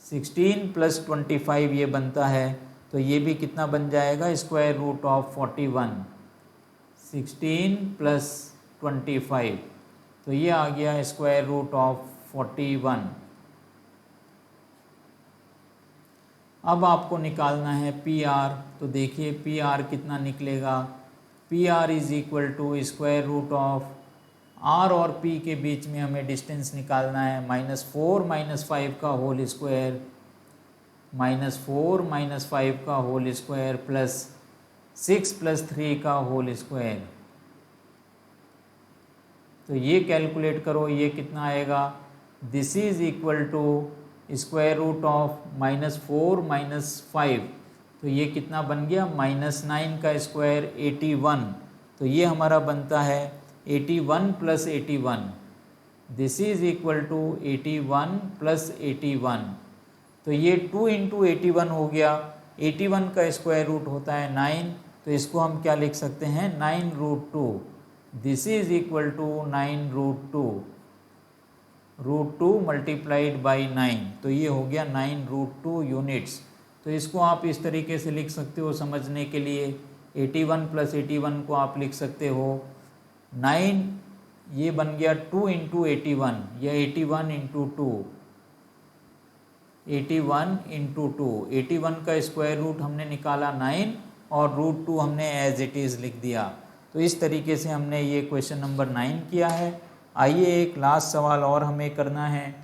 16 प्लस 25 ये बनता है, तो ये भी कितना बन जाएगा स्क्वायर रूट ऑफ 41, 16 प्लस 25, तो ये आ गया स्क्वायर रूट ऑफ 41। अब आपको निकालना है पी आर, तो देखिए पी आर कितना निकलेगा, P R is equal to square root of R और पी के बीच में हमें डिस्टेंस निकालना है, -4 माइनस 5 का होल स्क्वायर, -4 माइनस 5 का होल स्क्वायर प्लस 6 प्लस 3 का होल स्क्वायर। तो ये कैलकुलेट करो, ये कितना आएगा, this is equal to square root of -4 minus 5, तो ये कितना बन गया -9 का स्क्वायर 81, तो ये हमारा बनता है 81 plus 81, this is equal to 81 plus 81, तो ये 2 इंटू 81 हो गया, 81 का स्क्वायर रूट होता है 9, तो इसको हम क्या लिख सकते हैं 9 root 2, this is equal to 9 root 2 multiplied by 9, तो ये हो गया 9 रूट 2 यूनिट्स। तो इसको आप इस तरीके से लिख सकते हो समझने के लिए, 81 प्लस 81 को आप लिख सकते हो 9, ये बन गया 2 इंटू 81 या 81 इंटू 2, 81 इंटू 2, 81 का स्क्वायर रूट हमने निकाला 9 और रूट 2 हमने एज इट इज़ लिख दिया। तो इस तरीके से हमने ये क्वेश्चन नंबर 9 किया है। आइए एक लास्ट सवाल और हमें करना है,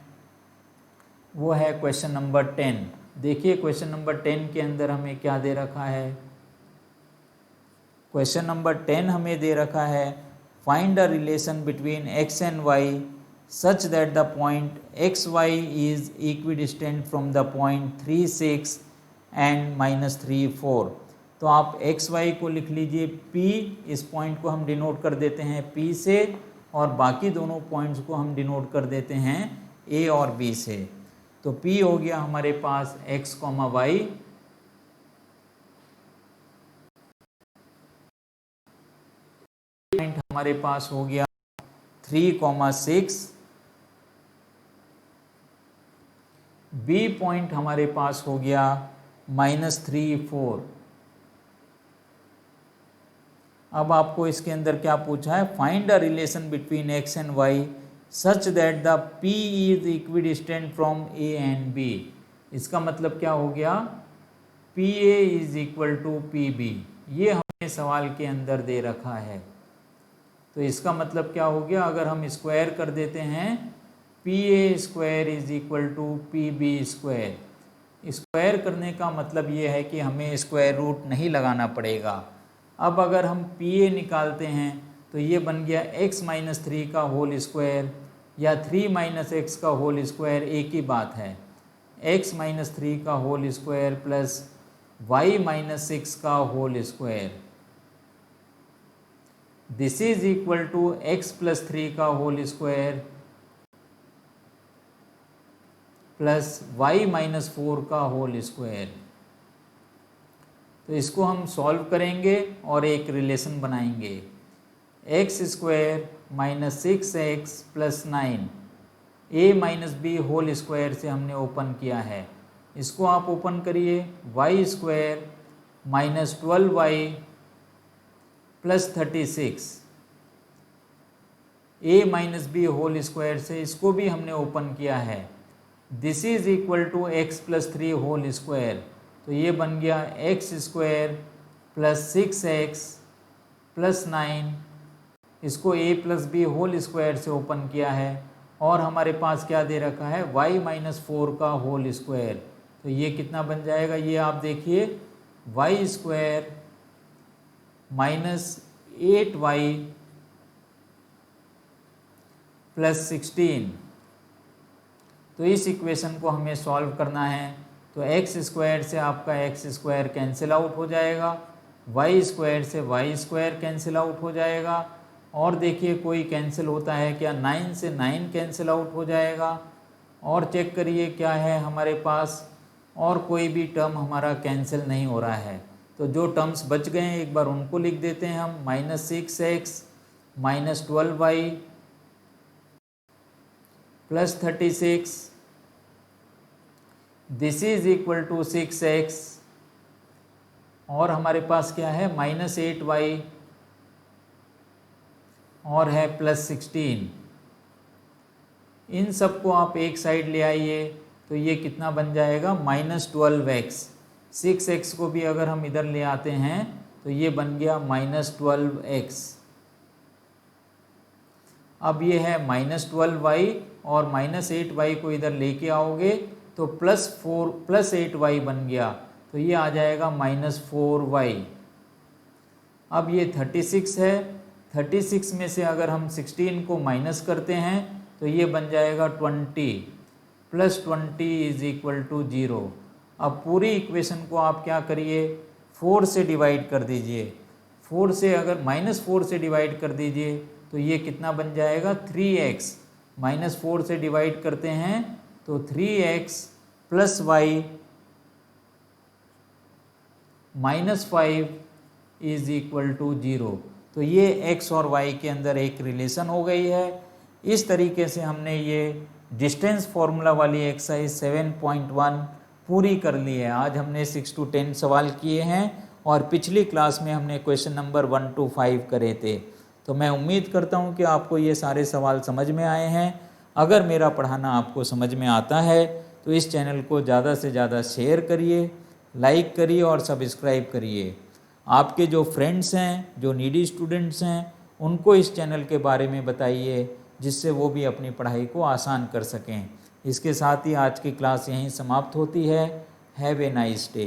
वो है क्वेश्चन नंबर 10। देखिए क्वेश्चन नंबर 10 के अंदर हमें क्या दे रखा है, क्वेश्चन नंबर 10 हमें दे रखा है find a relation between x and y such that the point xy is equidistant from the point 3 6 and -3 4। तो आप xy को लिख लीजिए p, इस पॉइंट को हम डिनोट कर देते हैं p से, और बाकी दोनों पॉइंट्स को हम डिनोट कर देते हैं a और b से। तो P हो गया हमारे पास x, y, पॉइंट हमारे पास हो गया 3,6, B पॉइंट हमारे पास हो गया -3, 4। अब आपको इसके अंदर क्या पूछा है, find a relation between x and y such that the P is equidistant from A and B। इसका मतलब क्या हो गया, PA is equal to PB। ये हमें सवाल के अंदर दे रखा है। तो इसका मतलब क्या हो गया, अगर हम स्क्वायर कर देते हैं PA square is equal to PB square. Square करने का मतलब ये है कि हमें स्क्वायर रूट नहीं लगाना पड़ेगा। अब अगर हम PA निकालते हैं तो ये बन गया x माइनस 3 का होल स्क्वायर या 3 माइनस एक्स का होल स्क्वायर, एक ही बात है। x माइनस 3 का whole square plus y minus 6 का whole square, this is equal to x plus 3 का whole square plus y minus 4 का होल स्क्वायर। तो इसको हम सॉल्व करेंगे और एक रिलेशन बनाएंगे, x square minus 6x plus 9, a minus b whole square से हमने ओपन किया है। इसको आप ओपन करिए, y square minus 12y plus 36, a minus b whole square से इसको भी हमने ओपन किया है। This is equal to x plus 3 whole square. तो ये बन गया x square plus 6x plus 9, इसको a plus b whole square से ओपन किया है और हमारे पास क्या दे रखा है, y माइनस 4 का होल स्क्वायर। तो ये कितना बन जाएगा, ये आप देखिए, y square minus 8y plus 16। तो इस इक्वेशन को हमें सॉल्व करना है। तो x स्क्वायर से आपका x स्क्वायर कैंसिल आउट हो जाएगा, y स्क्वायर से y स्क्वायर कैंसिल आउट हो जाएगा, और देखिए कोई कैंसिल होता है क्या, 9 से 9 कैंसिल आउट हो जाएगा, और चेक करिए क्या है हमारे पास, और कोई भी टर्म हमारा कैंसिल नहीं हो रहा है। तो जो टर्म्स बच गए हैं एक बार उनको लिख देते हैं हम, minus 6x minus 12y plus 36, this is equal to 6x, और हमारे पास क्या है माइनस 8y और है प्लस 16। इन सबको आप एक साइड ले आइए तो ये कितना बन जाएगा, माइनस 12x। 6x को भी अगर हम इधर ले आते हैं तो ये बन गया माइनस 12x। अब ये है माइनस 12y और माइनस 8y को इधर लेके आओगे तो प्लस 8y बन गया, तो ये आ जाएगा माइनस 4y। अब ये 36 है, 36 में से अगर हम 16 को माइनस करते हैं तो ये बन जाएगा 20, प्लस 20 इज इक्वल टू 0। अब पूरी इक्वेशन को आप क्या करिए, 4 से डिवाइड कर दीजिए। 4 से अगर माइनस 4 से डिवाइड कर दीजिए तो ये कितना बन जाएगा, 3x। माइनस 4 से डिवाइड करते हैं तो 3x plus y minus 5 is equal to 0। तो ये x और y के अंदर एक रिलेशन हो गई है। इस तरीके से हमने ये डिस्टेंस फॉर्मूला वाली एक्सरसाइज 7.1 पूरी कर ली है। आज हमने 6 to 10 सवाल किए हैं और पिछली क्लास में हमने क्वेश्चन नंबर 1 to 5 करे थे। तो मैं उम्मीद करता हूँ कि आपको ये सारे सवाल समझ में आए हैं। अगर मेरा पढ़ाना आपको समझ में आता है तो इस चैनल को ज़्यादा से ज़्यादा शेयर करिए, लाइक करिए और सब्सक्राइब करिए। आपके जो फ्रेंड्स हैं, जो नीडी स्टूडेंट्स हैं, उनको इस चैनल के बारे में बताइए जिससे वो भी अपनी पढ़ाई को आसान कर सकें। इसके साथ ही आज की क्लास यहीं समाप्त होती है। Have a nice day.